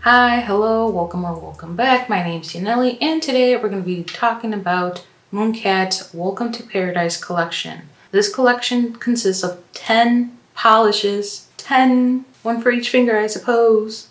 Hi, hello, welcome or welcome back. My name's Yaneli, and today we're going to be talking about Mooncat's Welcome to Paradise collection. This collection consists of 10 polishes, 10, one for each finger I suppose,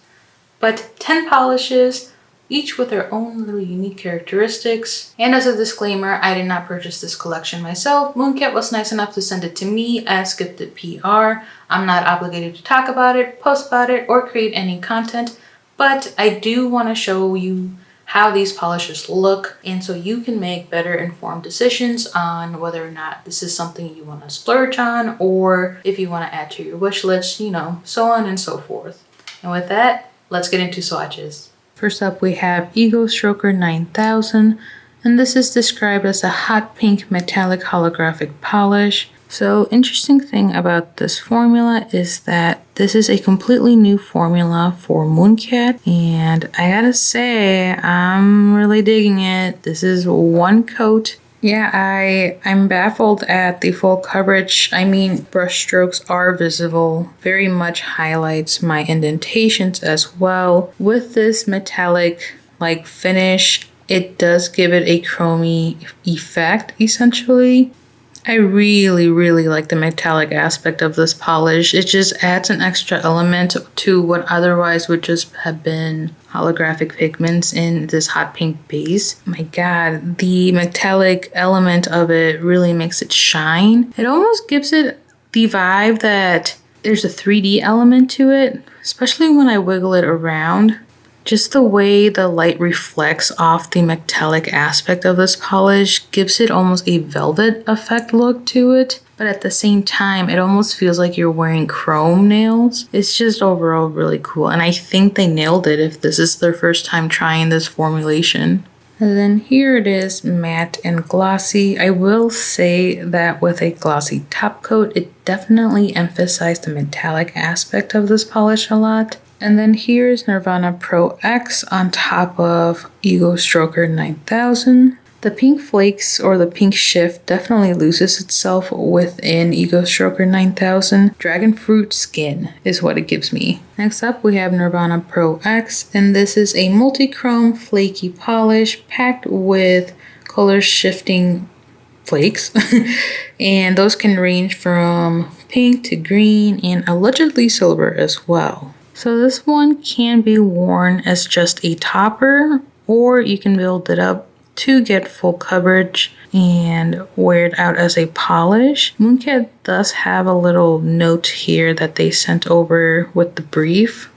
but 10 polishes, each with their own little unique characteristics. And as a disclaimer, I did not purchase this collection myself. Mooncat was nice enough to send it to me as gifted PR. I'm not obligated to talk about it, post about it, or create any content. But I do want to show you how these polishes look, and so you can make better informed decisions on whether or not this is something you want to splurge on, or if you want to add to your wish list, so on and so forth. And with that, let's get into swatches. First up, we have Ego Stroker 9000, and this is described as a hot pink metallic holographic polish. So interesting thing about this formula is that this is a completely new formula for Mooncat, and I gotta say, I'm really digging it. This is one coat. Yeah, I'm baffled at the full coverage. I mean, brush strokes are visible. Very much highlights my indentations as well. With this metallic finish, it does give it a chromey effect essentially. I really like the metallic aspect of this polish. It just adds an extra element to what otherwise would just have been holographic pigments in this hot pink base. My god, the metallic element of it really makes it shine. It almost gives it the vibe that there's a 3D element to it, especially when I wiggle it around. Just the way the light reflects off the metallic aspect of this polish gives it almost a velvet effect look to it. But at the same time, it almost feels like you're wearing chrome nails. It's just overall really cool. And I think they nailed it if this is their first time trying this formulation. And then here it is, matte and glossy. I will say that with a glossy top coat, it definitely emphasized the metallic aspect of this polish a lot. And then here's Nirvana Pro X on top of Ego Stroker 9000. The pink flakes or the pink shift definitely loses itself within Ego Stroker 9000. Dragon fruit skin is what it gives me. Next up we have Nirvana Pro X, and this is a multi-chrome flaky polish packed with color shifting flakes. And those can range from pink to green and allegedly silver as well. So this one can be worn as just a topper, or you can build it up to get full coverage and wear it out as a polish. Mooncat does have a little note here that they sent over with the brief.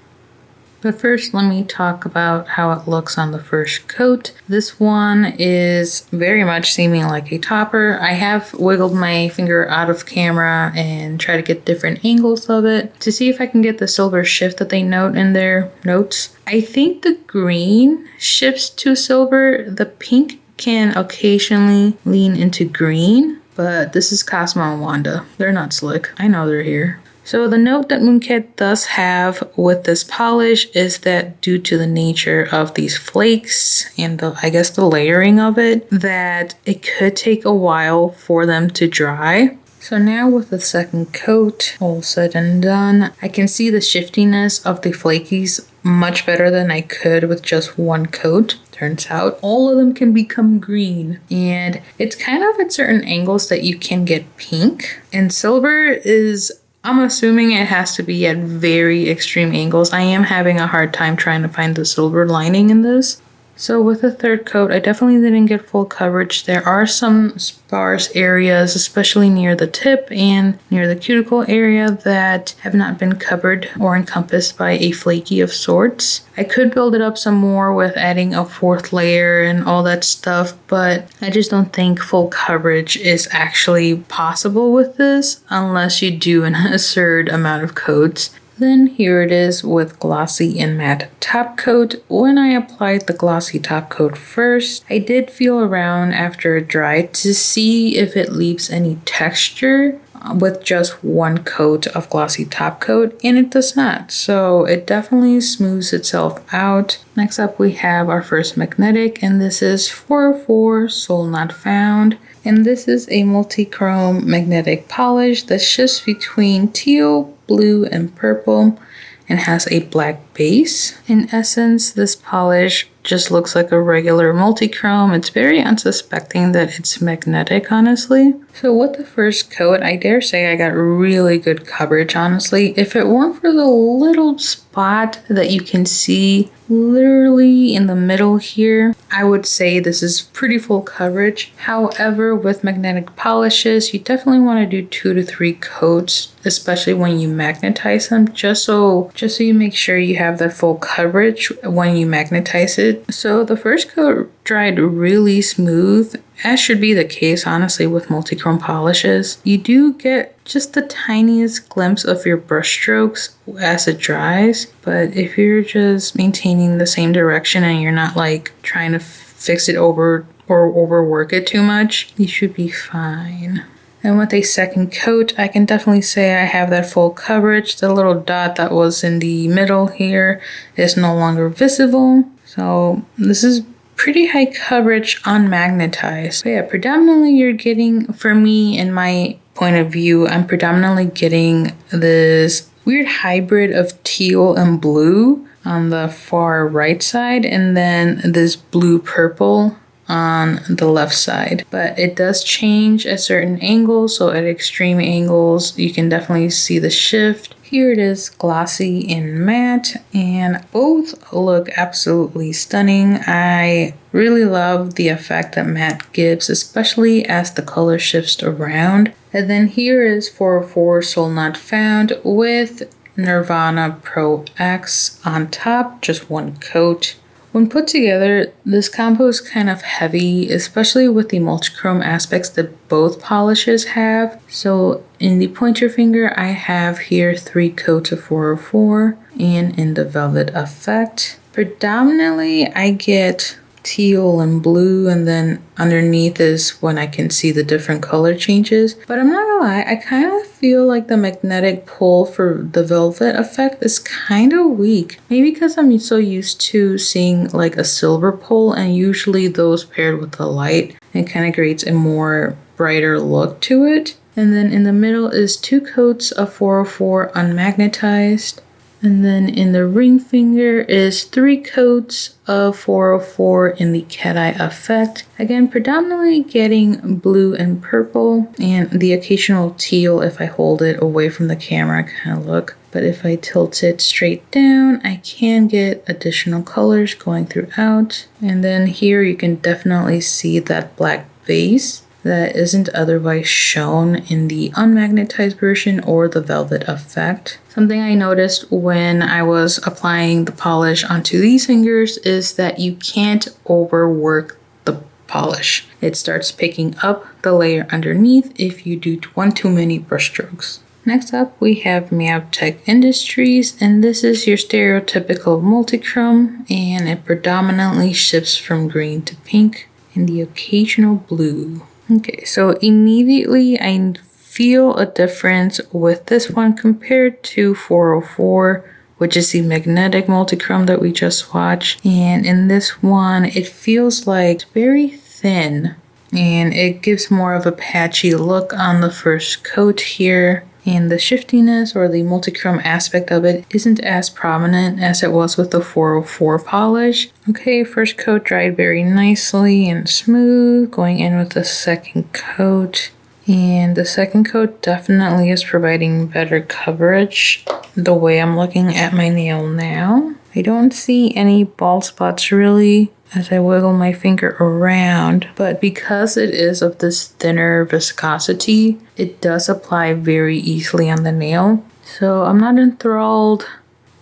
But first, let me talk about how it looks on the first coat. This one is very much seeming like a topper. I have wiggled my finger out of camera and try to get different angles of it to see if I can get the silver shift that they note in their notes. I think the green shifts to silver. The pink can occasionally lean into green, but this is Cosmo and Wanda. They're not slick. I know they're here. So the note that Mooncat does have with this polish is that due to the nature of these flakes and the layering of it, that it could take a while for them to dry. So now with the second coat all said and done, I can see the shiftiness of the flakies much better than I could with just one coat. Turns out all of them can become green, and it's kind of at certain angles that you can get pink, and silver is, I'm assuming it has to be at very extreme angles. I am having a hard time trying to find the silver lining in this. So with the third coat, I definitely didn't get full coverage. There are some sparse areas, especially near the tip and near the cuticle area, that have not been covered or encompassed by a flaky of sorts. I could build it up some more with adding a fourth layer and all that stuff, but I just don't think full coverage is actually possible with this unless you do an absurd amount of coats. Then here it is with glossy and matte top coat. When I applied the glossy top coat first, I did feel around after it dried to see if it leaves any texture with just one coat of glossy top coat, and it does not. So it definitely smooths itself out. Next up we have our first magnetic, and this is 404 Soul Not Found. And this is a multi-chrome magnetic polish that shifts between teal, blue, and purple, and has a black base. In essence, this polish just looks like a regular multi-chrome. It's very unsuspecting that it's magnetic, honestly. So with the first coat, I dare say I got really good coverage, honestly. If it weren't for the little spot that you can see literally in the middle here, I would say this is pretty full coverage. However, with magnetic polishes, you definitely want to do 2 to 3 coats, especially when you magnetize them, just so you make sure you have that full coverage when you magnetize it. So the first coat dried really smooth, as should be the case, honestly, with multi-chrome polishes. You do get just the tiniest glimpse of your brush strokes as it dries, but if you're just maintaining the same direction and you're not like trying to fix it over or overwork it too much, you should be fine. And with a second coat, I can definitely say I have that full coverage. The little dot that was in the middle here is no longer visible. So this is pretty high coverage unmagnetized. But yeah, predominantly you're getting, for me, in my point of view, I'm predominantly getting this weird hybrid of teal and blue on the far right side, and then this blue purple on the left side. But it does change at certain angles, so at extreme angles you can definitely see the shift. Here it is glossy and matte, and both look absolutely stunning. I really love the effect that matte gives, especially as the color shifts around. And then here is 404 Soul Not Found with Nirvana Pro X on top, just one coat. When put together, this combo is kind of heavy, especially with the multichrome aspects that both polishes have. So in the pointer finger, I have here 3 coats of 404, and in the velvet effect, predominantly I get teal and blue, and then underneath is when I can see the different color changes. But I'm not gonna lie, I kind of feel like the magnetic pull for the velvet effect is kind of weak. Maybe because I'm so used to seeing like a silver pull, and usually those paired with the light, it kind of creates a more brighter look to it. And then in the middle is 2 coats of 404 unmagnetized. And then in the ring finger is 3 coats of 404 in the cat eye effect. Again, predominantly getting blue and purple, and the occasional teal if I hold it away from the camera kind of look. But if I tilt it straight down, I can get additional colors going throughout. And then here you can definitely see that black base that isn't otherwise shown in the unmagnetized version or the velvet effect. Something I noticed when I was applying the polish onto these fingers is that you can't overwork the polish. It starts picking up the layer underneath if you do one too many brush strokes. Next up, we have meowtek Industries, and this is your stereotypical multichrome, and it predominantly shifts from green to pink and the occasional blue. Okay, so immediately I feel a difference with this one compared to 404, which is the magnetic multichrome that we just watched. And in this one, it feels like very thin, and it gives more of a patchy look on the first coat here. And the shiftiness or the multichrome aspect of it isn't as prominent as it was with the 404 polish. Okay, first coat dried very nicely and smooth. Going in with the second coat. And the second coat definitely is providing better coverage the way I'm looking at my nail now. I don't see any bald spots really as I wiggle my finger around, but because it is of this thinner viscosity, it does apply very easily on the nail. So I'm not enthralled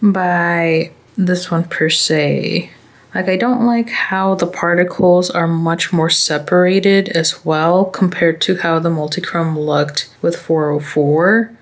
by this one per se. Like, I don't like how the particles are much more separated as well compared to how the multichrome looked with 404.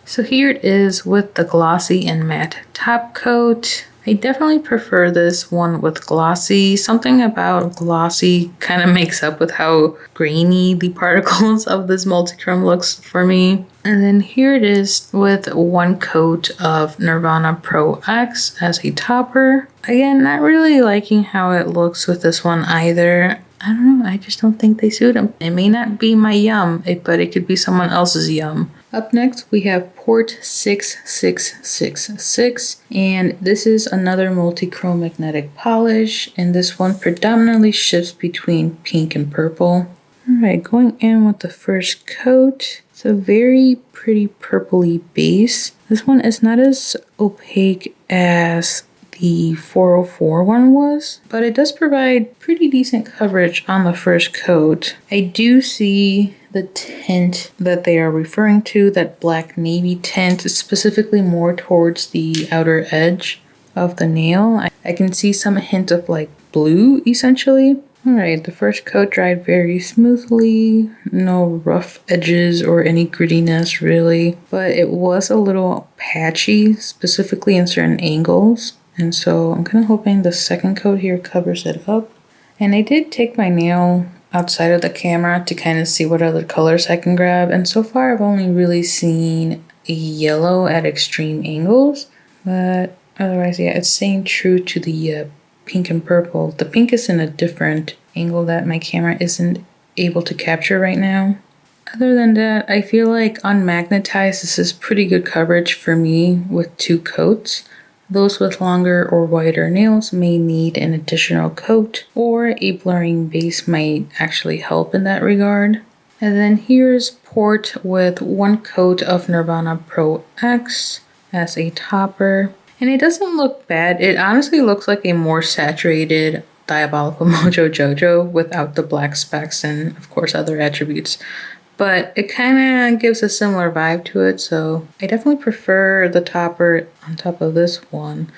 So here it is with the glossy and matte top coat. I definitely prefer this one with glossy. Something about glossy kind of makes up with how grainy the particles of this multichrome looks for me. And then here it is with 1 coat of Nirvana Pro X as a topper. Again, not really liking how it looks with this one either. I don't know, I just don't think they suit them. It may not be my yum, but it could be someone else's yum. Up next, we have port 6666, and this is another multi-chrome magnetic polish, and this one predominantly shifts between pink and purple. Alright, going in with the first coat. It's a very pretty purpley base. This one is not as opaque as the 404 one was, but it does provide pretty decent coverage on the first coat. I do see the tint that they are referring to, that black navy tint, is specifically more towards the outer edge of the nail. I can see some hint of like blue essentially. Alright, the first coat dried very smoothly, no rough edges or any grittiness really, but it was a little patchy, specifically in certain angles. And so I'm kind of hoping the second coat here covers it up. And I did take my nail outside of the camera to kind of see what other colors I can grab. And so far I've only really seen a yellow at extreme angles. But otherwise, yeah, it's staying true to the pink and purple. The pink is in a different angle that my camera isn't able to capture right now. Other than that, I feel like on magnetized, this is pretty good coverage for me with 2 coats. Those with longer or wider nails may need an additional coat, or a blurring base might actually help in that regard. And then here's port with 1 coat of Nirvana Pro X as a topper. And it doesn't look bad. It honestly looks like a more saturated Diabolical Mojo Jojo without the black specks and of course other attributes. But it kind of gives a similar vibe to it, so I definitely prefer the topper on top of this one.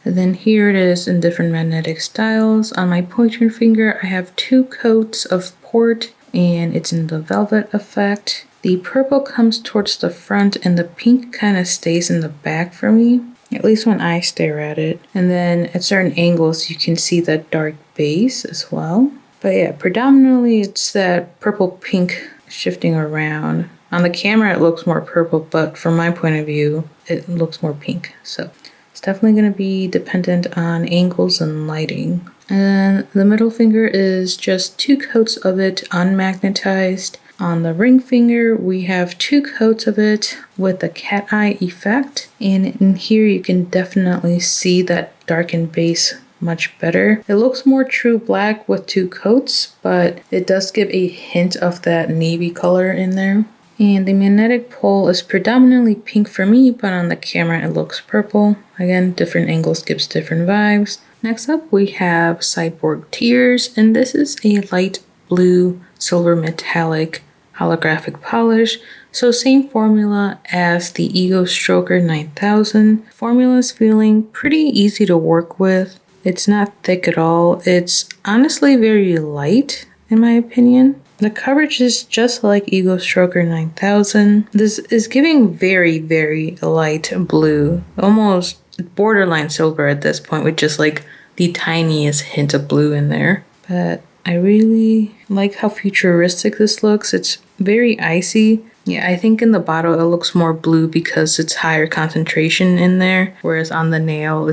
And then here it is in different magnetic styles. On my pointer finger, I have 2 coats of port, and it's in the velvet effect. The purple comes towards the front, and the pink kind of stays in the back for me, at least when I stare at it. And then at certain angles, you can see that dark base as well. But yeah, predominantly it's that purple-pink shifting around. On the camera it looks more purple, but from my point of view it looks more pink. So it's definitely going to be dependent on angles and lighting. And the middle finger is just 2 coats of it unmagnetized. On the ring finger we have 2 coats of it with the cat eye effect, and in here you can definitely see that darkened base much better. It looks more true black with 2 coats, but it does give a hint of that navy color in there. And the magnetic pole is predominantly pink for me, but on the camera it looks purple. Again, different angles gives different vibes. Next up we have Cyborg Tears, and this is a light blue silver metallic holographic polish. So same formula as the Ego Stroker 9000. Formula is feeling pretty easy to work with. It's not thick at all. It's honestly very light in my opinion. The coverage is just like Ego Stroker 9000. This is giving very, very light blue, almost borderline silver at this point, with just like the tiniest hint of blue in there. But I really like how futuristic this looks. It's very icy. Yeah, I think in the bottle it looks more blue because it's higher concentration in there, whereas on the nail it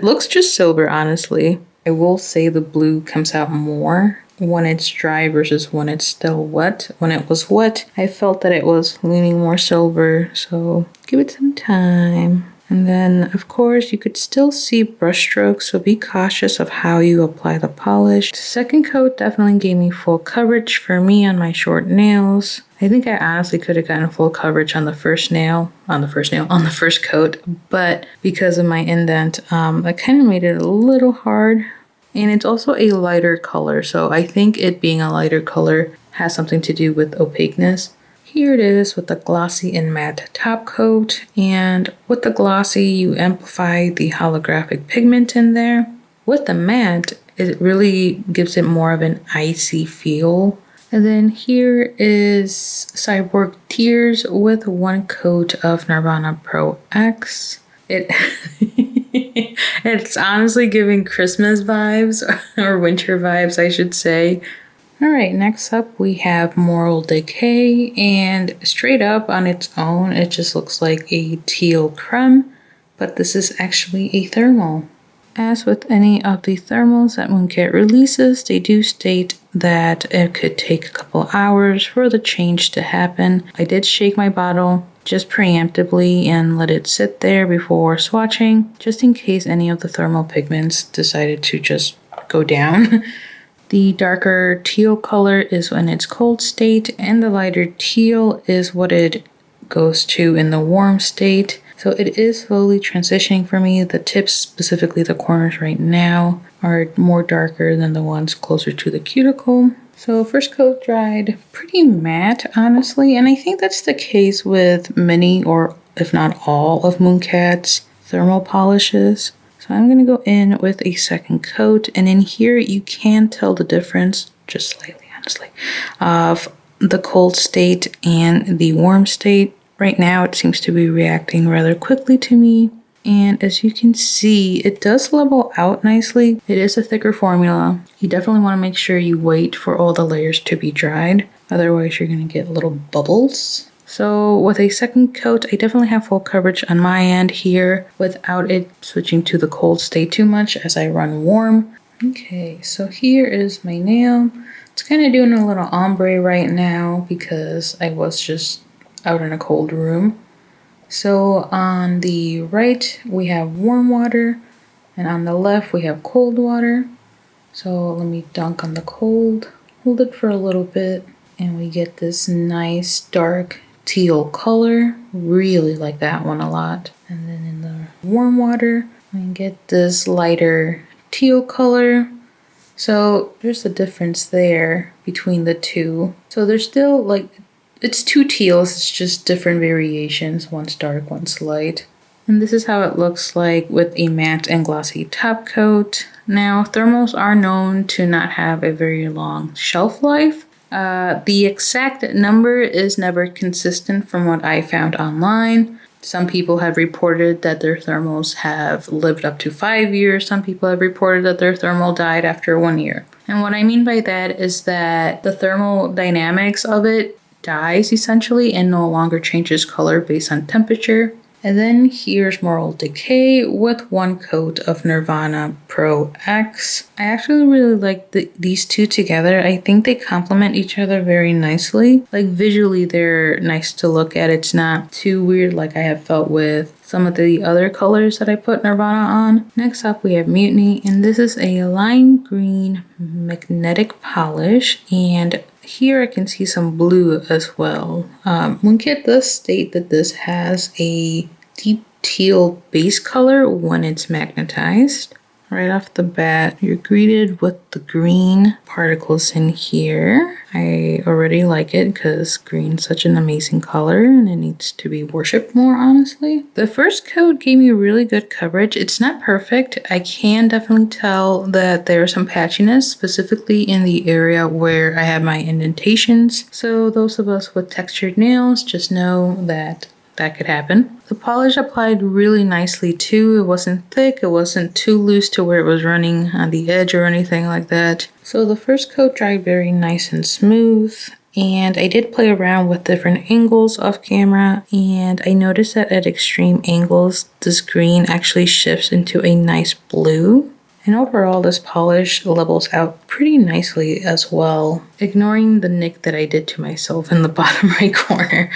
looks just silver, honestly. I will say the blue comes out more when it's dry versus when it's still wet. When it was wet, I felt that it was leaning more silver, so give it some time. And then, of course, you could still see brush strokes, so be cautious of how you apply the polish. The second coat definitely gave me full coverage for me on my short nails. I think I honestly could have gotten full coverage on the first coat, but because of my indent, that kind of made it a little hard. And it's also a lighter color, so I think it being a lighter color has something to do with opaqueness. Here it is with the glossy and matte top coat, and with the glossy you amplify the holographic pigment in there. With the matte, it really gives it more of an icy feel. And then here is Cyborg Tears with 1 coat of Nirvana Pro X. It's honestly giving Christmas vibes, or winter vibes I should say. Alright, next up we have Moral Decay, and straight up on its own it just looks like a teal creme, but this is actually a thermal. As with any of the thermals that mooncat releases, they do state that it could take a couple hours for the change to happen. I did shake my bottle just preemptively and let it sit there before swatching, just in case any of the thermal pigments decided to just go down. The darker teal color is in its cold state, and the lighter teal is what it goes to in the warm state. So it is slowly transitioning for me. The tips, specifically the corners right now, are more darker than the ones closer to the cuticle. So first coat dried pretty matte, honestly, and I think that's the case with many, or if not all, of mooncat's thermal polishes. So I'm going to go in with a second coat, and in here you can tell the difference, just slightly honestly, of the cold state and the warm state. Right now it seems to be reacting rather quickly to me, and as you can see, it does level out nicely. It is a thicker formula. You definitely want to make sure you wait for all the layers to be dried, otherwise you're going to get little bubbles. So with a second coat, I definitely have full coverage on my end here without it switching to the cold state too much as I run warm. Okay, so here is my nail. It's kind of doing a little ombre right now because I was just out in a cold room. So on the right we have warm water, and on the left we have cold water. So let me dunk on the cold, hold it for a little bit, and we get this nice dark teal color. Really like that one a lot. And then in the warm water we get this lighter teal color. So there's a difference there between the two. So there's still like, it's two teals, it's just different variations. One's dark, one's light. And this is how it looks like with a matte and glossy top coat. Now, thermals are known to not have a very long shelf life. The exact number is never consistent from what I found online. Some people have reported that their thermals have lived up to 5 years. Some people have reported that their thermal died after 1 year. And what I mean by that is that the thermal dynamics of it dies essentially and no longer changes color based on temperature. And then here's Moral Decay with one coat of Nirvana Pro X. I actually really like these two together. I think they complement each other very nicely. Like visually they're nice to look at. It's not too weird like I have felt with some of the other colors that I put Nirvana on. Next up we have Mutiny, and this is a lime green magnetic polish, and here I can see some blue as well. Mooncat does state that this has a deep teal base color when it's magnetized. Right off the bat, you're greeted with the green particles in here. I already like it because green's such an amazing color and it needs to be worshipped more, honestly. The first coat gave me really good coverage. It's not perfect. I can definitely tell that there's some patchiness, specifically in the area where I have my indentations. So those of us with textured nails just know that that could happen. The polish applied really nicely too. It wasn't thick, it wasn't too loose to where it was running on the edge or anything like that. So the first coat dried very nice and smooth, and I did play around with different angles off camera, and I noticed that at extreme angles this green actually shifts into a nice blue. And overall this polish levels out pretty nicely as well, ignoring the nick that I did to myself in the bottom right corner.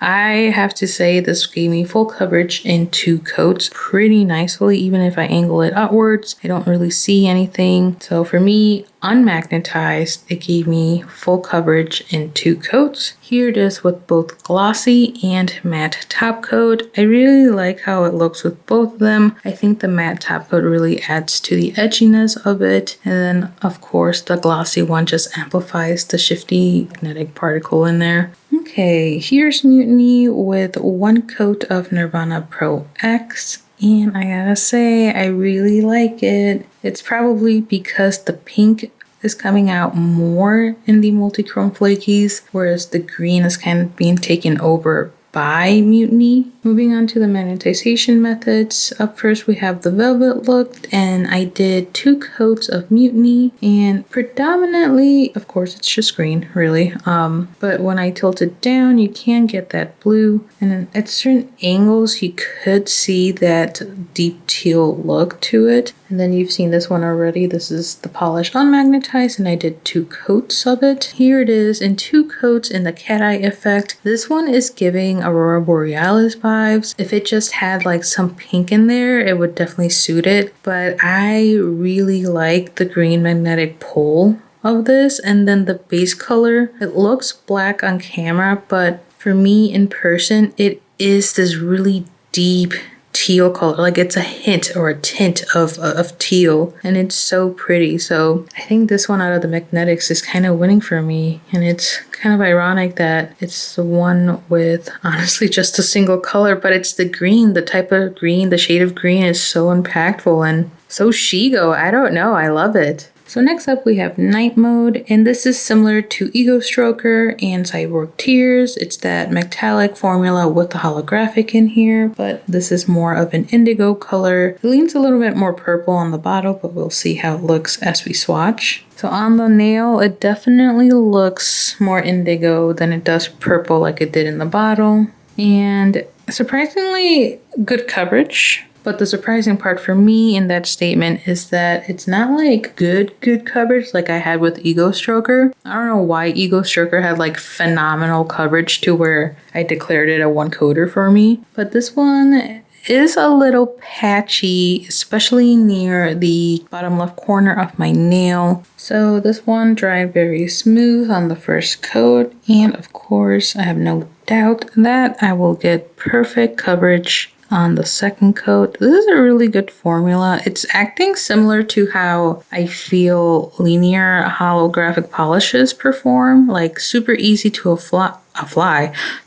I have to say this gave me full coverage in two coats pretty nicely. Even if I angle it upwards, I don't really see anything. So for me, unmagnetized, it gave me full coverage in two coats. Here it is with both glossy and matte top coat. I really like how it looks with both of them. I think the matte top coat really adds to the edginess of it. And then of course the glossy one just amplifies the shifty magnetic particle in there. Okay, here's Mutiny with one coat of Nirvana Pro X, and I gotta say, I really like it. It's probably because the pink is coming out more in the multi-chrome flakies, whereas the green is kind of being taken over by Mutiny. Moving on to the magnetization methods. Up first we have the velvet look, and I did 2 coats of Mutiny, and predominantly, of course, it's just green, really. But when I tilt it down, you can get that blue, and then at certain angles you could see that deep teal look to it. And then you've seen this one already. This is the polish unmagnetized, and I did 2 coats of it. Here it is in 2 coats in the cat eye effect. This one is giving Aurora Borealis vibes. If it just had like some pink in there, it would definitely suit it. But I really like the green magnetic pole of this, and then the base color. It looks black on camera, but for me in person, it is this really deep teal color. Like it's a hint or a tint of teal, and it's so pretty. So I think this one out of the magnetics is kind of winning for me, and it's kind of ironic that it's the one with honestly just a single color, but it's the green, the type of green, the shade of green is so impactful and so Shigo. I don't know, I love it. So next up we have night mode, and this is similar to Ego Stroker and Cyborg Tears. It's that metallic formula with the holographic in here, but this is more of an indigo color. It leans a little bit more purple on the bottle, but we'll see how it looks as we swatch. So on the nail, it definitely looks more indigo than it does purple like it did in the bottle. And surprisingly good coverage. But the surprising part for me in that statement is that it's not like good coverage like I had with Ego Stroker. I don't know why Ego Stroker had like phenomenal coverage to where I declared it a 1-coater for me. But this one is a little patchy, especially near the bottom left corner of my nail. So this one dried very smooth on the first coat, and of course I have no doubt that I will get perfect coverage on the second coat. This is a really good formula. It's acting similar to how I feel linear holographic polishes perform, like super easy to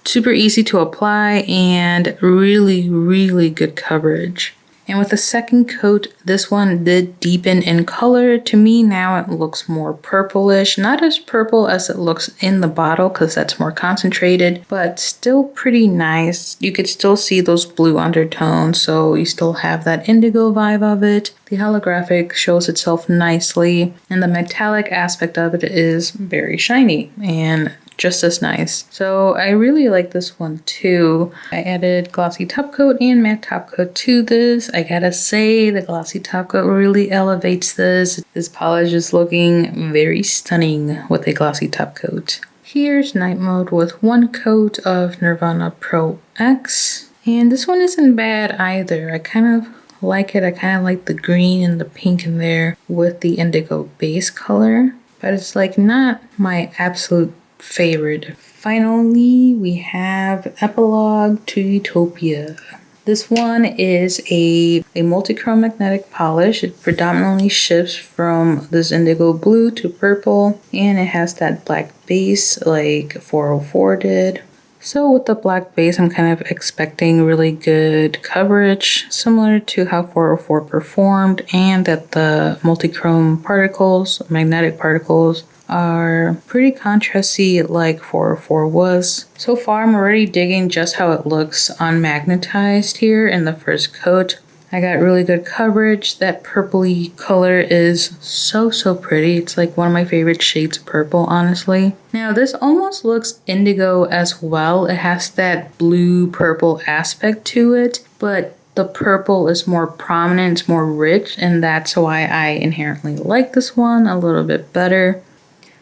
super easy to apply, and really good coverage. And with the second coat, this one did deepen in color. To me now it looks more purplish, not as purple as it looks in the bottle because that's more concentrated, but still pretty nice. You could still see those blue undertones, so you still have that indigo vibe of it. The holographic shows itself nicely, and the metallic aspect of it is very shiny and just as nice. So I really like this one too. I added glossy top coat and matte top coat to this. I gotta say the glossy top coat really elevates this. This polish is looking very stunning with a glossy top coat. Here's night mode with 1 coat of Nirvana Pro X. And this one isn't bad either. I kind of like it. I kind of like the green and the pink in there with the indigo base color. But it's like not my absolute favorite. Finally, we have Epilogue to Utopia. This one is a multi-chrome magnetic polish. It predominantly shifts from this indigo blue to purple, and it has that black base like 404 did. So with the black base, I'm kind of expecting really good coverage, similar to how 404 performed, and that the multi-chrome particles, magnetic particles, are pretty contrasty like 404 was. So far, I'm already digging just how it looks unmagnetized here in the first coat. I got really good coverage. That purpley color is so pretty. It's like one of my favorite shades of purple, honestly. Now this almost looks indigo as well. It has that blue purple aspect to it, but the purple is more prominent, it's more rich, and that's why I inherently like this one a little bit better.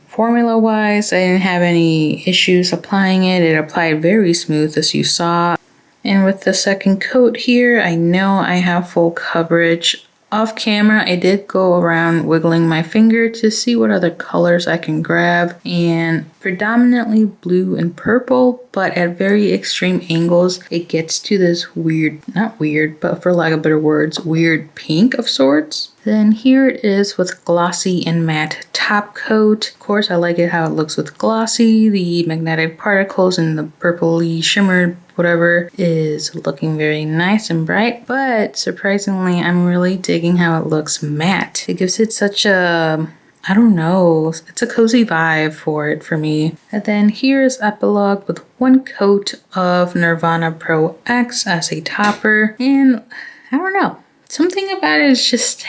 Formula wise, I didn't have any issues applying it. It applied very smooth as you saw. And with the second coat here, I know I have full coverage. Off camera, I did go around wiggling my finger to see what other colors I can grab, and predominantly blue and purple, but at very extreme angles, it gets to this weird, not weird, but for lack of better words, weird pink of sorts. Then here it is with glossy and matte top coat. Of course, I like it how it looks with glossy. The magnetic particles and the purpley shimmer whatever is looking very nice and bright, but surprisingly, I'm really digging how it looks matte. It gives it such a I don't know, it's a cozy vibe for it for me. And then here's Epilogue with 1 coat of Nirvana Pro X as a topper. And I don't know, something about it is just,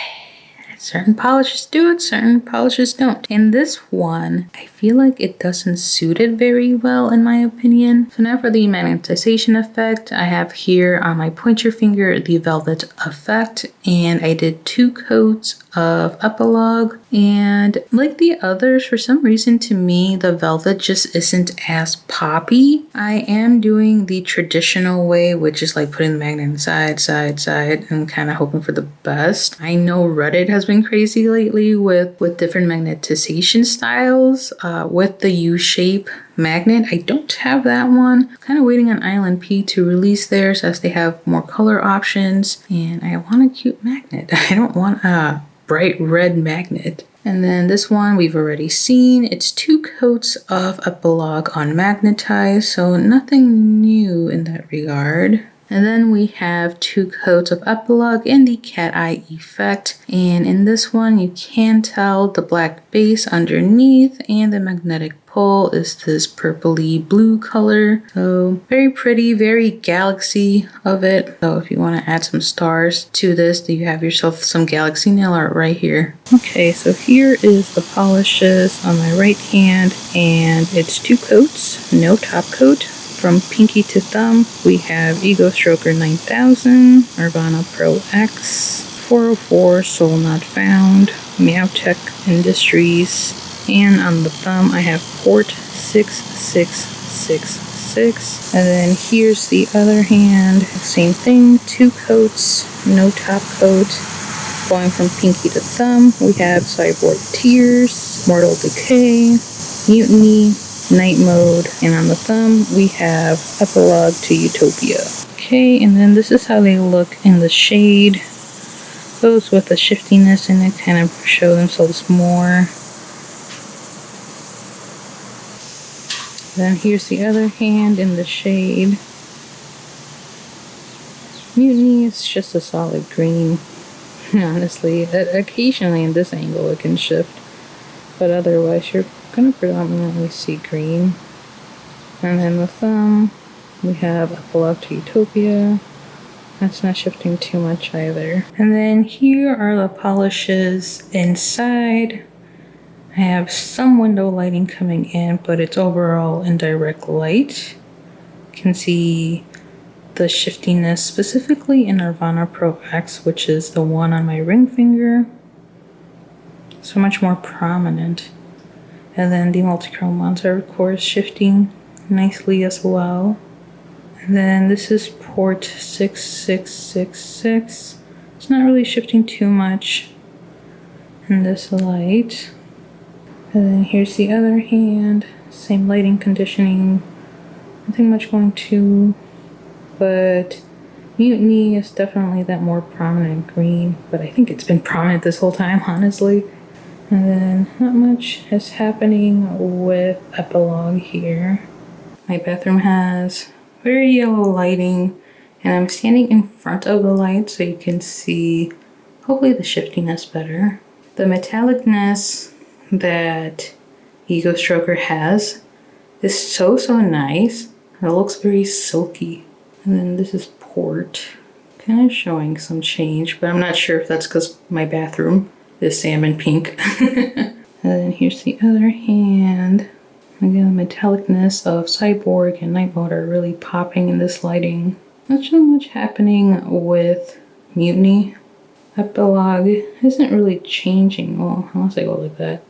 certain polishes do it, certain polishes don't. And this one, I feel like it doesn't suit it very well in my opinion. So now for the magnetization effect, I have here on my pointer finger the velvet effect, and I did 2 coats of Epilogue. And like the others, for some reason to me, the velvet just isn't as poppy. I am doing the traditional way, which is like putting the magnet inside, side, and kind of hoping for the best. I know Reddit has been crazy lately with different magnetization styles with the U-shape magnet. I don't have that one. Kind of waiting on Island P to release theirs as they have more color options, and I want a cute magnet. I don't want a bright red magnet. And then this one we've already seen. It's 2 coats of Epilogue on magnetized, so nothing new in that regard. And then we have 2 coats of Epilogue in the cat eye effect. And in this one, you can tell the black base underneath, and the magnetic pole is this purpley blue color. So very pretty, very galaxy of it. So if you want to add some stars to this, you have yourself some galaxy nail art right here. Okay, so here is the polishes on my right hand, and it's 2 coats, no top coat. From pinky to thumb, we have Ego Stroker 9000, Nirvana Pro X, 404 Soul Not Found, Meowtek Industries, and on the thumb I have Port 6666. And then here's the other hand, same thing, 2 coats, no top coat. Going from pinky to thumb, we have Cyborg Tears, Mortal Decay, Mutiny, Nightmode, and on the thumb we have Epilogue to Utopia. Okay, and then this is how they look in the shade. Those with the shiftiness in it kind of show themselves more. Then here's the other hand in the shade. Mutiny is just a solid green. Honestly, occasionally in this angle it can shift, but otherwise you're gonna predominantly see green. And then the thumb, we have Epilogue to Utopia. That's not shifting too much either. And then here are the polishes inside. I have some window lighting coming in, but it's overall indirect light. You can see the shiftiness specifically in Nirvana Pro X, which is the one on my ring finger. So much more prominent. And then the multi-chrome ones are of course shifting nicely as well. And then this is port 6666. It's not really shifting too much in this light. And then here's the other hand, same lighting conditioning. Nothing much going to, but Mutiny is definitely that more prominent green, but I think it's been prominent this whole time, honestly. And then not much is happening with Epilogue here. My bathroom has very yellow lighting, and I'm standing in front of the light so you can see hopefully the shiftiness better. The metallicness that Ego Stroker has is so nice. It looks very silky. And then this is port, kind of showing some change, but I'm not sure if that's because my bathroom is salmon pink. And then here's the other hand. Again, the metallicness of Cyborg and Nightmode are really popping in this lighting. Not so much happening with Mutiny. Epilogue isn't really changing, well, unless I go like that.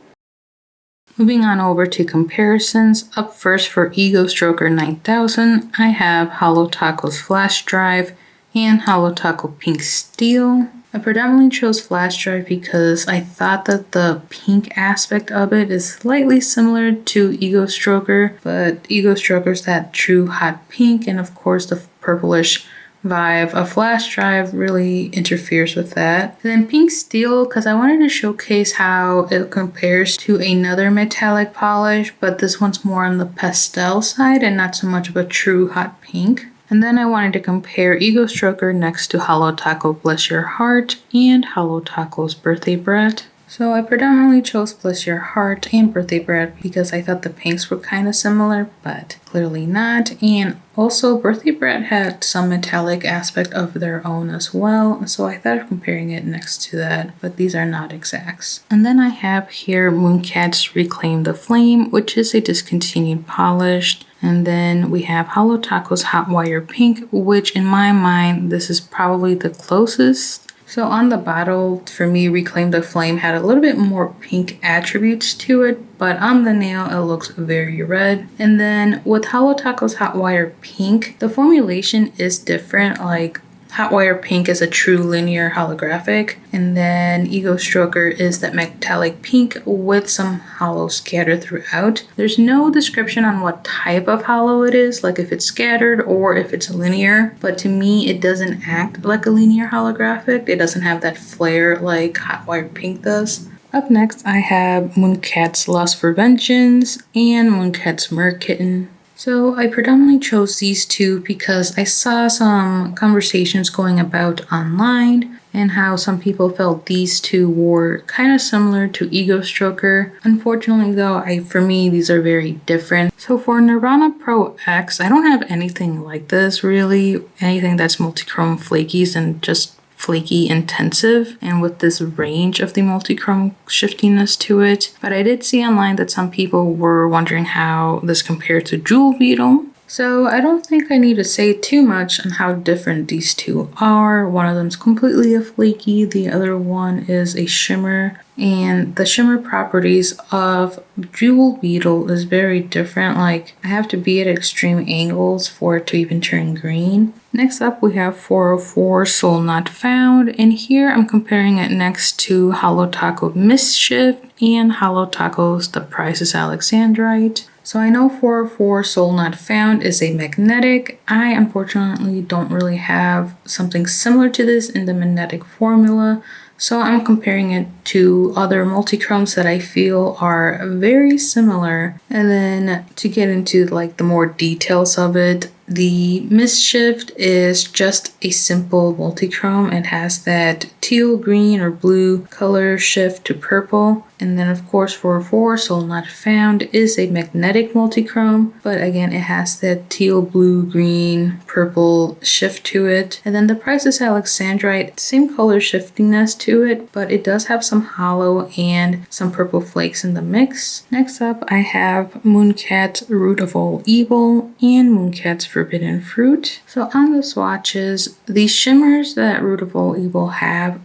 Moving on over to comparisons. Up first for Ego Stroker 9000, I have Hollow Taco's flash drive and Hollow Taco Pink Steel. I predominantly chose flash drive because I thought that the pink aspect of it is slightly similar to Ego Stroker, but Ego Stroker's that true hot pink, and of course the purplish vibe of flash drive really interferes with that. And then Pink Steel, because I wanted to showcase how it compares to another metallic polish, but this one's more on the pastel side and not so much of a true hot pink. And then I wanted to compare Ego Stroker next to Hollow Taco Bless Your Heart and Hollow Taco's Birthday Brat. So I predominantly chose Bless Your Heart and Birthday Bread because I thought the pinks were kind of similar, but clearly not. And also Birthday Bread had some metallic aspect of their own as well, so I thought of comparing it next to that, but these are not exacts. And then I have here Mooncat's Reclaim the Flame, which is a discontinued polished. And then we have Hollow Taco's Hot Wire Pink, which in my mind, this is probably the closest. So on the bottle, for me, Reclaim the Flame had a little bit more pink attributes to it, but on the nail, it looks very red. And then with Hollow Taco's Hot Wire Pink, the formulation is different. Like Hot Wire Pink is a true linear holographic, and then Ego Stroker is that metallic pink with some hollow scattered throughout. There's no description on what type of hollow it is, like if it's scattered or if it's linear, but to me it doesn't act like a linear holographic. It doesn't have that flare like Hot Wire Pink does. Up next I have Mooncat's Lust for Vengeance and Mooncat's Merkitten. So I predominantly chose these two because I saw some conversations going about online and how some people felt these two were kind of similar to Ego Stroker. Unfortunately though, for me, these are very different. So for Nirvana Pro X, I don't have anything like this really. Anything that's multichrome flakies and just flaky intensive, and with this range of the multi-chrome shiftiness to it. But I did see online that some people were wondering how this compared to Jewel Beetle. So I don't think I need to say too much on how different these two are. One of them is completely a flaky, the other one is a shimmer. And the shimmer properties of Jewel Beetle is very different. Like I have to be at extreme angles for it to even turn green. Next up we have 404 Soul Not Found, and here I'm comparing it next to Hollow Taco Mischief and Hollow Taco's The Price is Alexandrite. So I know 404 Soul Not Found is a magnetic. I unfortunately don't really have something similar to this in the magnetic formula, so I'm comparing it to other multichromes that I feel are very similar. And then to get into like the more details of it, the Mischief is just a simple multichrome. It has that teal, green, or blue color shift to purple. And then of course 404 Soul Not Found is a magnetic multichrome, but again it has that teal, blue, green, purple shift to it. And then the Price is Alexandrite, same color shiftiness to it, but it does have some hollow and some purple flakes in the mix. Next up I have Mooncat's Root of All Evil and Mooncat's Forbidden Fruit. So on the swatches, the shimmers that Root of All Evil have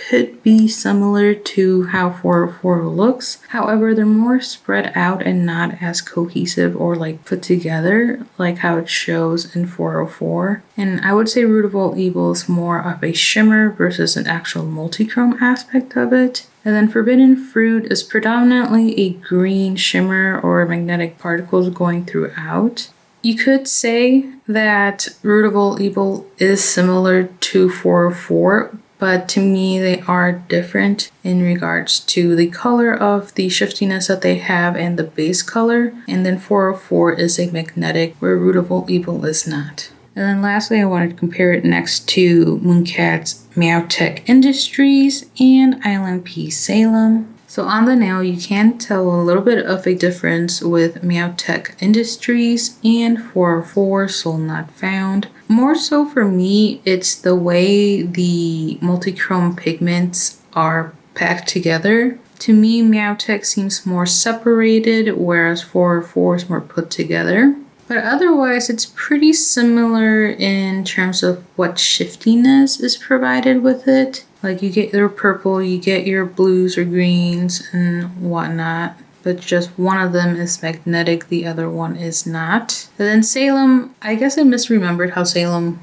could be similar to how 404 looks. However, they're more spread out and not as cohesive or like put together like how it shows in 404. And I would say Root of All Evil is more of a shimmer versus an actual multichrome aspect of it. And then Forbidden Fruit is predominantly a green shimmer or magnetic particles going throughout. You could say that Root of All Evil is similar to 404, but to me they are different in regards to the color of the shiftiness that they have and the base color. And then 404 is a magnetic where Root of All Evil is not. And then lastly, I wanted to compare it next to Mooncat's meowtek Industries and Island P Salem. So on the nail, you can tell a little bit of a difference with meowtek Industries and 404 Soul Not Found. More so for me, it's the way the multichrome pigments are packed together. To me, meowtek seems more separated, whereas 404 is more put together. But otherwise, it's pretty similar in terms of what shiftiness is provided with it. Like you get your purple, you get your blues or greens and whatnot. But just one of them is magnetic, the other one is not. And then Salem, I guess I misremembered how Salem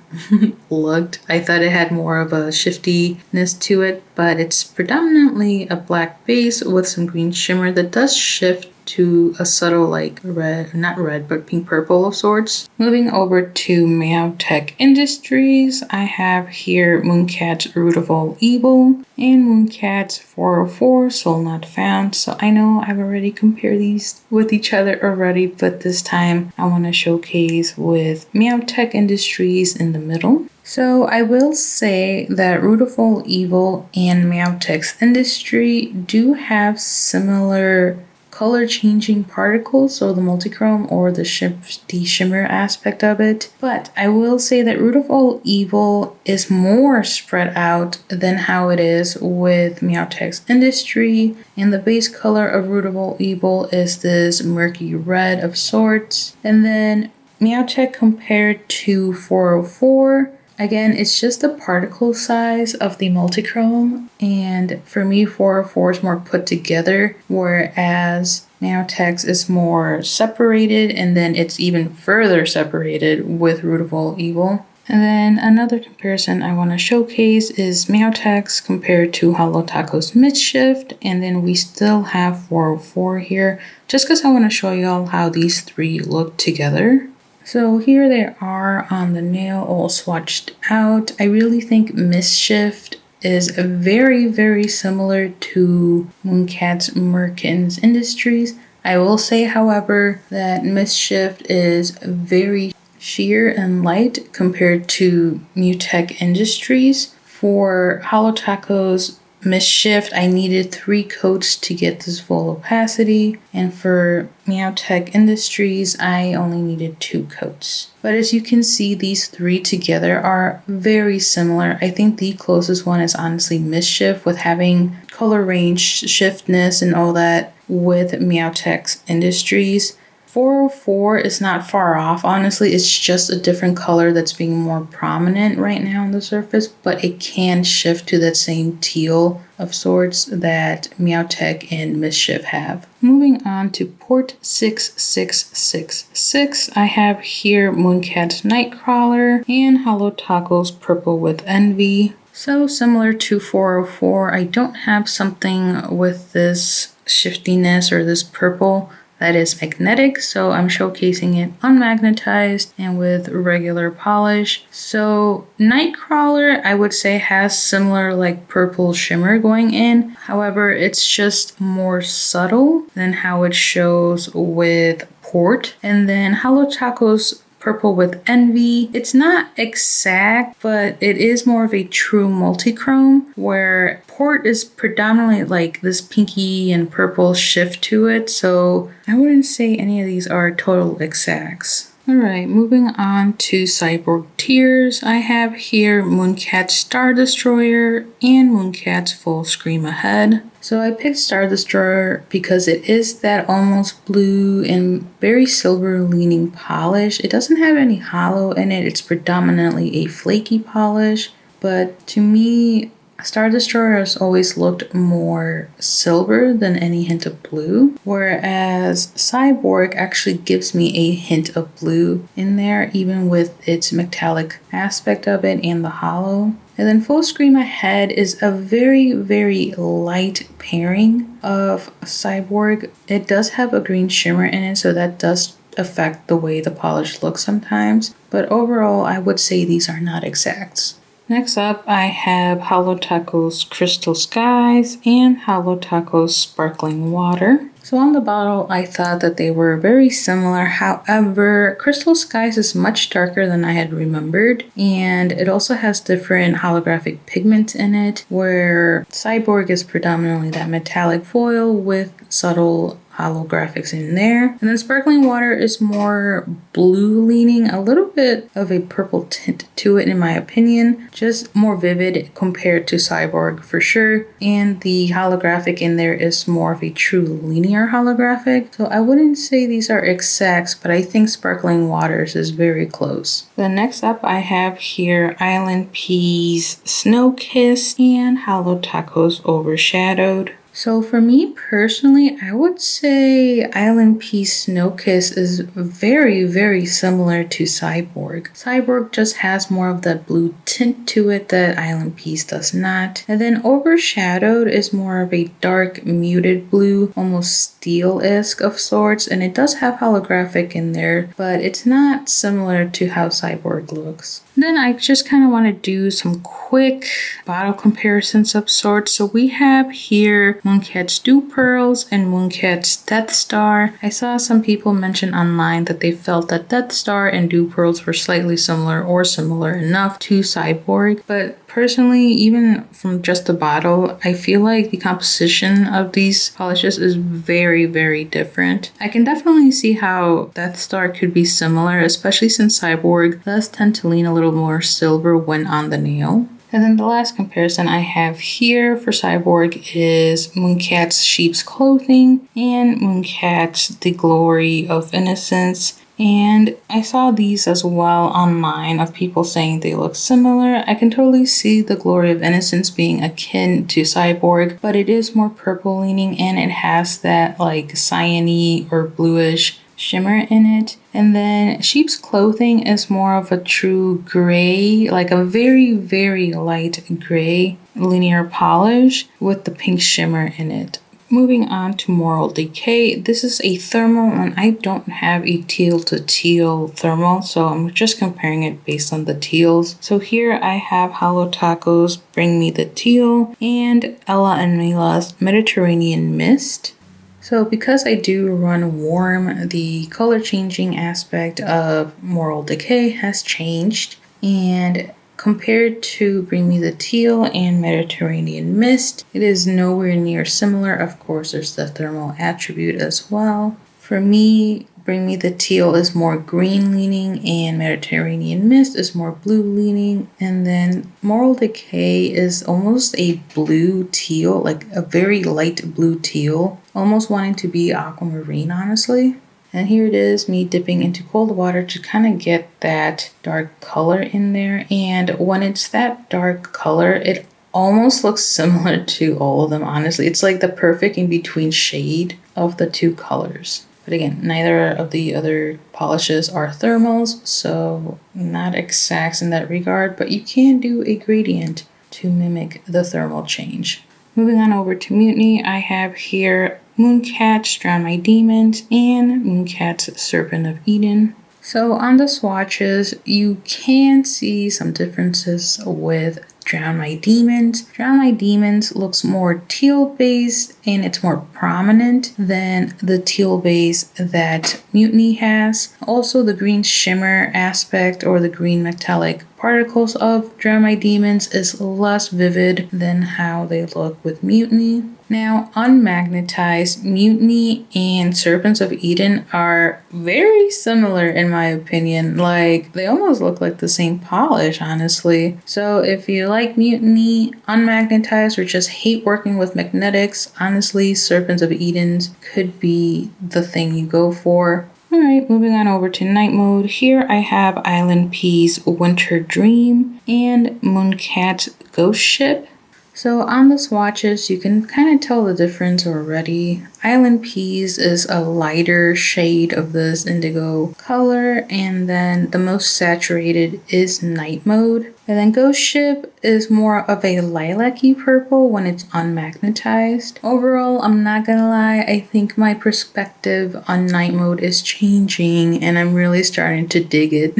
looked. I thought it had more of a shiftiness to it, but it's predominantly a black base with some green shimmer that does shift to a subtle like red, not red, but pink purple of sorts. Moving over to meowtek Industries, I have here Mooncat's Root of All Evil and Mooncat's 404 Soul Not Found. So I know I've already compared these with each other already, but this time I want to showcase with meowtek Industries in the middle. So I will say that Root of All Evil and meowtek's industry do have similar color changing particles, so the multichrome or the shimmer aspect of it. But I will say that Root of All Evil is more spread out than how it is with meowtek's industry, and the base color of Root of All Evil is this murky red of sorts. And then meowtek compared to 404, again, it's just the particle size of the multichrome, and for me 404 is more put together, whereas meowtek's is more separated, and then it's even further separated with Root of All Evil. And then another comparison I want to showcase is meowtek's compared to Holotaco's Mischief, and then we still have 404 here, just because I want to show y'all how these three look together. So here they are on the nail all swatched out. I really think Mischief is very, very similar to Mooncat's Merkins Industries. I will say, however, that Mischief is very sheer and light compared to mutech Industries. For Holotaco's Mischief, I needed 3 coats to get this full opacity, and for meowtek Industries, I only needed 2 coats. But as you can see, these 3 together are very similar. I think the closest one is honestly Mischief, with having color range shiftness and all that with meowtek's Industries. 404 is not far off. Honestly, it's just a different color that's being more prominent right now on the surface, but it can shift to that same teal of sorts that meowtek and Mischief have. Moving on to port 6666, I have here Mooncat's Nightcrawler and Holotaco's Purple with Envy. So similar to 404, I don't have something with this shiftiness or this purple that is magnetic, so I'm showcasing it unmagnetized and with regular polish. So Nightcrawler, I would say, has similar like purple shimmer going in. However, it's just more subtle than how it shows with Port. And then Holotaco's Purple with Envy, it's not exact, but it is more of a true multichrome, where Port is predominantly like this pinky and purple shift to it, so I wouldn't say any of these are total exacts. Alright, moving on to Cyborg Tears, I have here Mooncat's Star Destroyer and Mooncat's Full Scream Ahead. So I picked Star Destroyer because it is that almost blue and very silver leaning polish. It doesn't have any hollow in it, it's predominantly a flaky polish, but to me, Star Destroyer has always looked more silver than any hint of blue, whereas Cyborg actually gives me a hint of blue in there, even with its metallic aspect of it and the hollow. And then Full Scream Ahead is a very, very light pairing of Cyborg. It does have a green shimmer in it, so that does affect the way the polish looks sometimes, but overall I would say these are not exacts. Next up, I have Holotaco's Crystal Skies and Holotaco's Sparkling Water. So on the bottle, I thought that they were very similar. However, Crystal Skies is much darker than I had remembered, and it also has different holographic pigments in it, where Cyborg is predominantly that metallic foil with subtle holographics in there. And then Sparkling Water is more blue leaning, a little bit of a purple tint to it in my opinion, just more vivid compared to Cyborg for sure. And the holographic in there is more of a true linear holographic. So I wouldn't say these are exacts, but I think Sparkling Waters is very close. Then next up I have here Island Pea's Snow Kiss and Holotaco's Overshadowed. So for me personally, I would say Island Pea's Snow Kiss is very, very similar to Cyborg. Cyborg just has more of that blue tint to it that Island Pea's does not. And then Overshadowed is more of a dark, muted blue, almost steel-esque of sorts, and it does have holographic in there, but it's not similar to how Cyborg looks. Then I just kind of want to do some quick bottle comparisons of sorts. So we have here Mooncat's Dew Pearls, and Mooncat's Death Star. I saw some people mention online that they felt that Death Star and Dew Pearls were slightly similar or similar enough to Cyborg, but personally, even from just the bottle, I feel like the composition of these polishes is very, very different. I can definitely see how Death Star could be similar, especially since Cyborg does tend to lean a little more silver when on the nail. And then the last comparison I have here for Cyborg is Mooncat's Sheep's Clothing and Mooncat's The Glory of Innocence. And I saw these as well online of people saying they look similar. I can totally see the Glory of Innocence being akin to Cyborg, but it is more purple leaning and it has that like cyan-y or bluish shimmer in it. And then Sheep's Clothing is more of a true gray, like a very, very light gray linear polish with the pink shimmer in it. Moving on to Moral Decay. This is a thermal and I don't have a teal to teal thermal, so I'm just comparing it based on the teals. So here I have Hollow Taco's Bring Me the Teal and Ella and Mila's Mediterranean Mist. So because I do run warm, the color changing aspect of Moral Decay has changed, and compared to Bring Me the Teal and Mediterranean Mist, it is nowhere near similar. Of course, there's the thermal attribute as well. For me, Bring Me the Teal is more green leaning and Mediterranean Mist is more blue leaning. And then Moral Decay is almost a blue teal, like a very light blue teal, almost wanting to be aquamarine, honestly. And here it is, me dipping into cold water to kind of get that dark color in there. And when it's that dark color, it almost looks similar to all of them, honestly. It's like the perfect in between shade of the two colors. But again, neither of the other polishes are thermals, so not exacts in that regard, but you can do a gradient to mimic the thermal change. Moving on over to Mutiny, I have here Mooncat's Drown My Demons and Mooncat's Serpent of Eden. So on the swatches, you can see some differences with Drown My Demons. Drown My Demons looks more teal based and it's more prominent than the teal base that Mutiny has. Also, the green shimmer aspect or the green metallic particles of Drown My Demons is less vivid than how they look with Mutiny. Now, unmagnetized, Mutiny and Serpents of Eden are very similar in my opinion. Like, they almost look like the same polish, honestly. So if you like Mutiny, unmagnetized, or just hate working with magnetics, honestly, Serpents of Eden could be the thing you go for. Alright, moving on over to Nightmode. Here I have Island P's Winter Dream and Mooncat's Ghost Ship. So on the swatches, you can kind of tell the difference already. Island Peas is a lighter shade of this indigo color, and then the most saturated is Nightmode. And then Ghost Ship is more of a lilac-y purple when it's unmagnetized. Overall, I'm not gonna lie, I think my perspective on Nightmode is changing, and I'm really starting to dig it.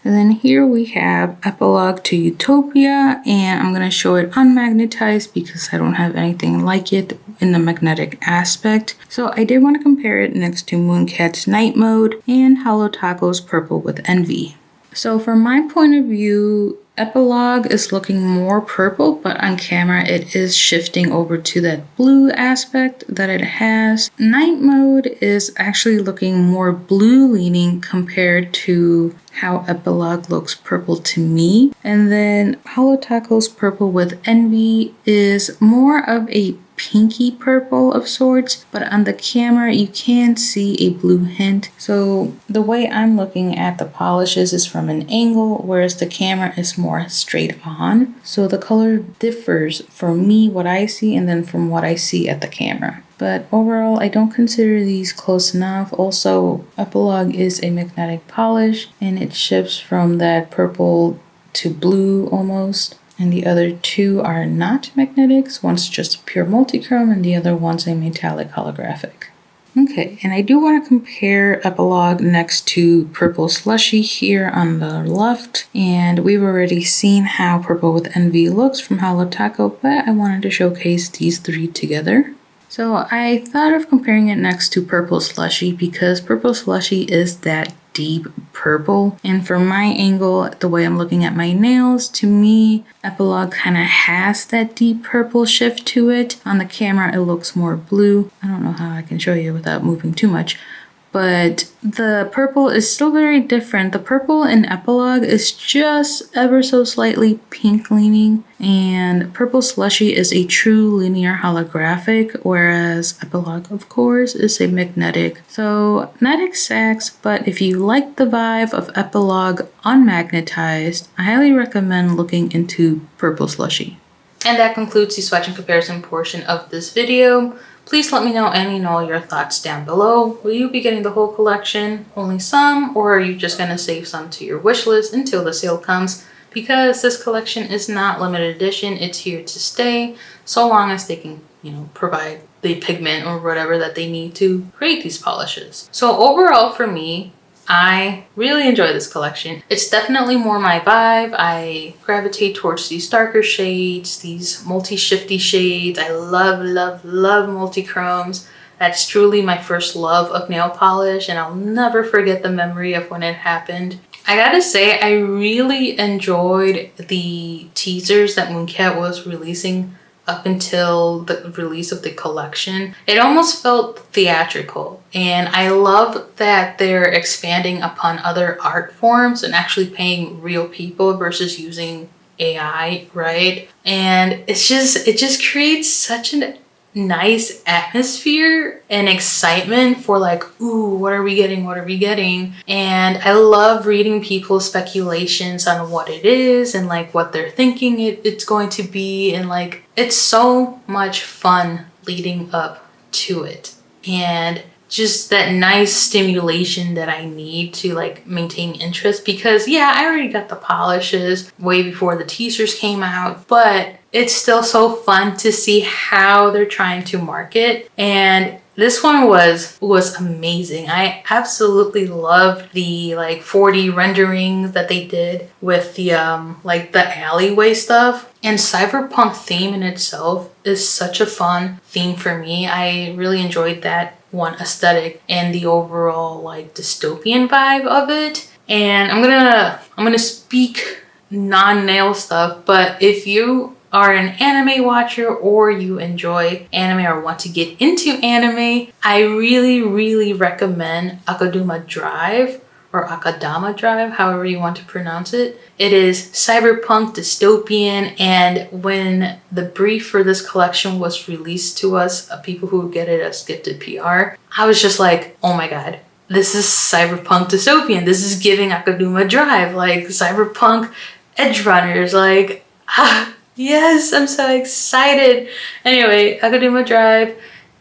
And then here we have Epilogue to Utopia, and I'm going to show it unmagnetized because I don't have anything like it in the magnetic aspect. So I did want to compare it next to Mooncat's Nightmode and Hollow Taco's Purple with Envy. So from my point of view, Epilogue is looking more purple, but on camera it is shifting over to that blue aspect that it has. Nightmode is actually looking more blue leaning compared to how Epilogue looks purple to me. And then Hollow Taco's Purple with Envy is more of a pinky purple of sorts, but on the camera you can see a blue hint. So the way I'm looking at the polishes is from an angle, whereas the camera is more straight on. So the color differs for me, what I see, and then from what I see at the camera. But overall, I don't consider these close enough. Also, Epilogue is a magnetic polish and it shifts from that purple to blue almost. And the other two are not magnetics. One's just pure multichrome and the other one's a metallic holographic. Okay, and I do want to compare Epilogue next to Purple Slushy here on the left. And we've already seen how Purple with Envy looks from Hollow Taco, but I wanted to showcase these three together. So I thought of comparing it next to Purple Slushy because Purple Slushy is that deep purple. And from my angle, the way I'm looking at my nails, to me, Epilogue kind of has that deep purple shift to it. On the camera, it looks more blue. I don't know how I can show you without moving too much. But the purple is still very different. The purple in Epilogue is just ever so slightly pink leaning, and Purple Slushy is a true linear holographic, whereas Epilogue, of course, is a magnetic. So not exact, but if you like the vibe of Epilogue unmagnetized, I highly recommend looking into Purple Slushy. And that concludes the swatch and comparison portion of this video. Please let me know any and all your thoughts down below. Will you be getting the whole collection, only some, or are you just going to save some to your wish list until the sale comes? Because this collection is not limited edition, it's here to stay, so long as they can, provide the pigment or whatever that they need to create these polishes. So overall for me, I really enjoy this collection. It's definitely more my vibe. I gravitate towards these darker shades, these multi-shifty shades. I love, love, love multi-chromes. That's truly my first love of nail polish, and I'll never forget the memory of when it happened. I gotta say, I really enjoyed the teasers that Mooncat was releasing up until the release of the collection. It almost felt theatrical, and I love that they're expanding upon other art forms and actually paying real people versus using AI, right? And it just creates such a nice atmosphere and excitement for like, ooh, what are we getting? And I love reading people's speculations on what it is and like what they're thinking it's going to be, and like it's so much fun leading up to it, and just that nice stimulation that I need to like maintain interest, because yeah, I already got the polishes way before the teasers came out, but it's still so fun to see how they're trying to market. And this one was amazing. I absolutely loved the like 4D renderings that they did with the like the alleyway stuff. And cyberpunk theme in itself is such a fun theme for me. I really enjoyed that one aesthetic and the overall like dystopian vibe of it. And I'm gonna speak non-nail stuff, but if you are an anime watcher or you enjoy anime or want to get into anime, I really, really recommend Akadama Drive or Akadama Drive, however you want to pronounce it. It is cyberpunk dystopian, and when the brief for this collection was released to us, people who get it as gifted PR, I was just like, oh my god, this is cyberpunk dystopian. This is giving Akadama Drive, like cyberpunk edge runners, like yes, I'm so excited. Anyway, Akadama Drive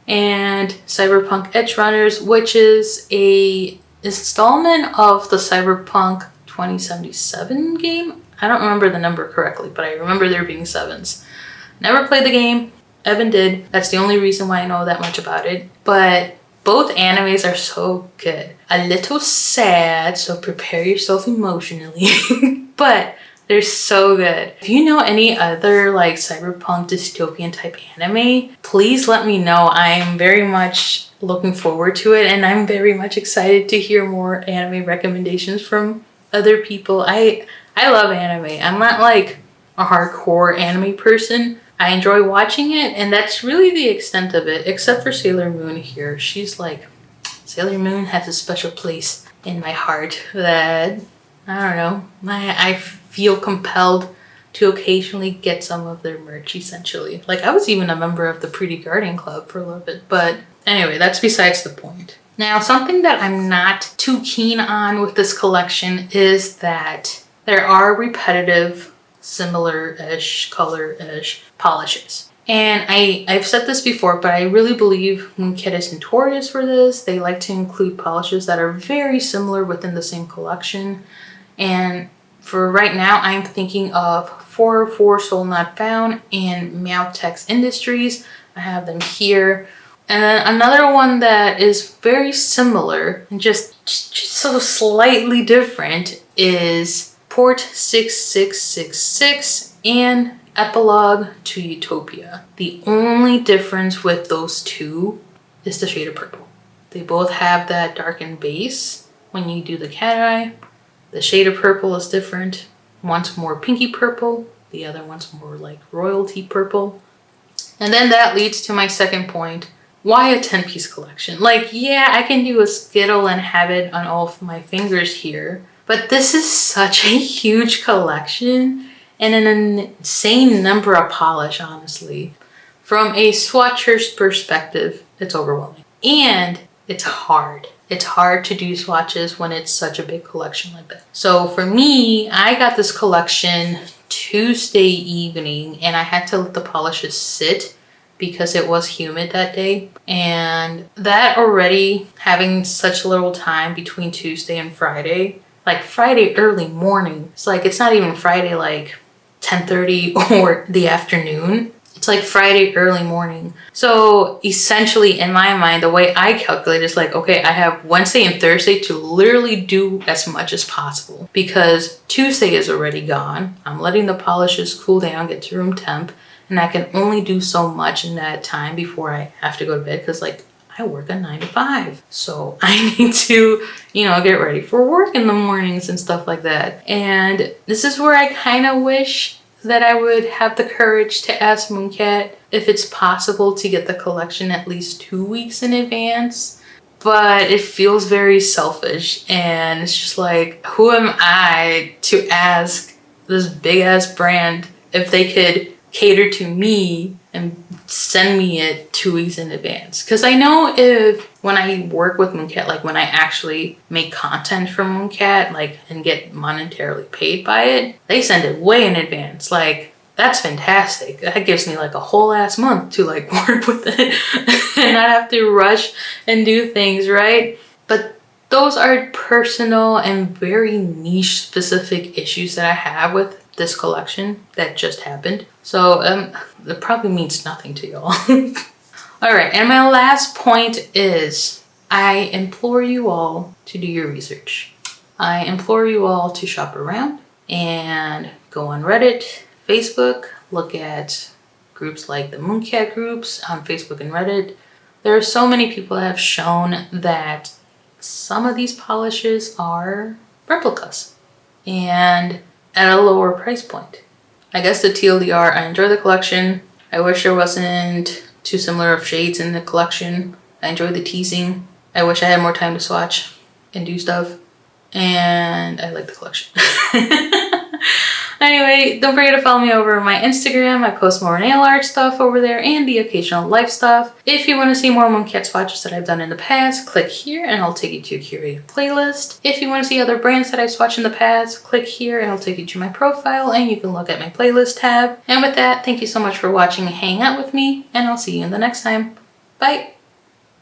and Cyberpunk Edge Runners, which is a installment of the Cyberpunk 2077 game. I don't remember the number correctly, but I remember there being sevens. Never played the game. Evan did. That's the only reason why I know that much about it. But both animes are so good. A little sad, so prepare yourself emotionally. But they're so good. If you know any other like cyberpunk dystopian type anime, please let me know. I'm very much looking forward to it, and I'm very much excited to hear more anime recommendations from other people. I love anime. I'm not like a hardcore anime person. I enjoy watching it, and that's really the extent of it, except for Sailor Moon here. She's like, Sailor Moon has a special place in my heart that, I don't know, I feel compelled to occasionally get some of their merch, essentially. Like, I was even a member of the Pretty Guardian Club for a little bit, but anyway, that's besides the point. Now, something that I'm not too keen on with this collection is that there are repetitive, similar-ish, color-ish polishes. And I've said this before, but I really believe Mooncat is notorious for this. They like to include polishes that are very similar within the same collection. And for right now, I'm thinking of 404 Soul Not Found and meowtek Industries. I have them here. And then another one that is very similar and just so slightly different is Port 6666 and Epilogue to Utopia. The only difference with those two is the shade of purple. They both have that darkened base when you do the cat eye. The shade of purple is different. One's more pinky purple, the other one's more like royalty purple. And then that leads to my second point. Why a 10-piece collection? Like, yeah, I can do a skittle and have it on all of my fingers here, but this is such a huge collection and an insane number of polish, honestly. From a swatcher's perspective, it's overwhelming. And it's hard. It's hard to do swatches when it's such a big collection like that. So for me, I got this collection Tuesday evening and I had to let the polishes sit because it was humid that day. And that already, having such little time between Tuesday and Friday, like Friday early morning, it's like, it's not even Friday like 10:30 or the afternoon. It's like Friday early morning. So essentially in my mind, the way I calculate is like, okay, I have Wednesday and Thursday to literally do as much as possible because Tuesday is already gone. I'm letting the polishes cool down, get to room temp, and I can only do so much in that time before I have to go to bed because like I work a 9 to 5. So I need to, get ready for work in the mornings and stuff like that. And this is where I kind of wish that I would have the courage to ask Mooncat if it's possible to get the collection at least 2 weeks in advance. But it feels very selfish and it's just like, who am I to ask this big ass brand if they could cater to me and send me it 2 weeks in advance? Because I know if when I work with Mooncat, like when I actually make content for Mooncat, like and get monetarily paid by it, they send it way in advance. Like that's fantastic. That gives me like a whole ass month to like work with it and not have to rush and do things, right? But those are personal and very niche specific issues that I have with this collection that just happened. So it probably means nothing to y'all. All right, and my last point is I implore you all to do your research. I implore you all to shop around and go on Reddit, Facebook, look at groups like the Mooncat groups on Facebook and Reddit. There are so many people that have shown that some of these polishes are replicas and at a lower price point. I guess the TLDR, I enjoy the collection. I wish there wasn't too similar of shades in the collection. I enjoy the teasing. I wish I had more time to swatch and do stuff. And I like the collection. Anyway, don't forget to follow me over on my Instagram. I post more nail art stuff over there and the occasional life stuff. If you want to see more Mooncat swatches that I've done in the past, click here and I'll take you to a curated playlist. If you want to see other brands that I've swatched in the past, click here and I'll take you to my profile and you can look at my playlist tab. And with that, thank you so much for watching and hanging out with me, and I'll see you in the next time. Bye!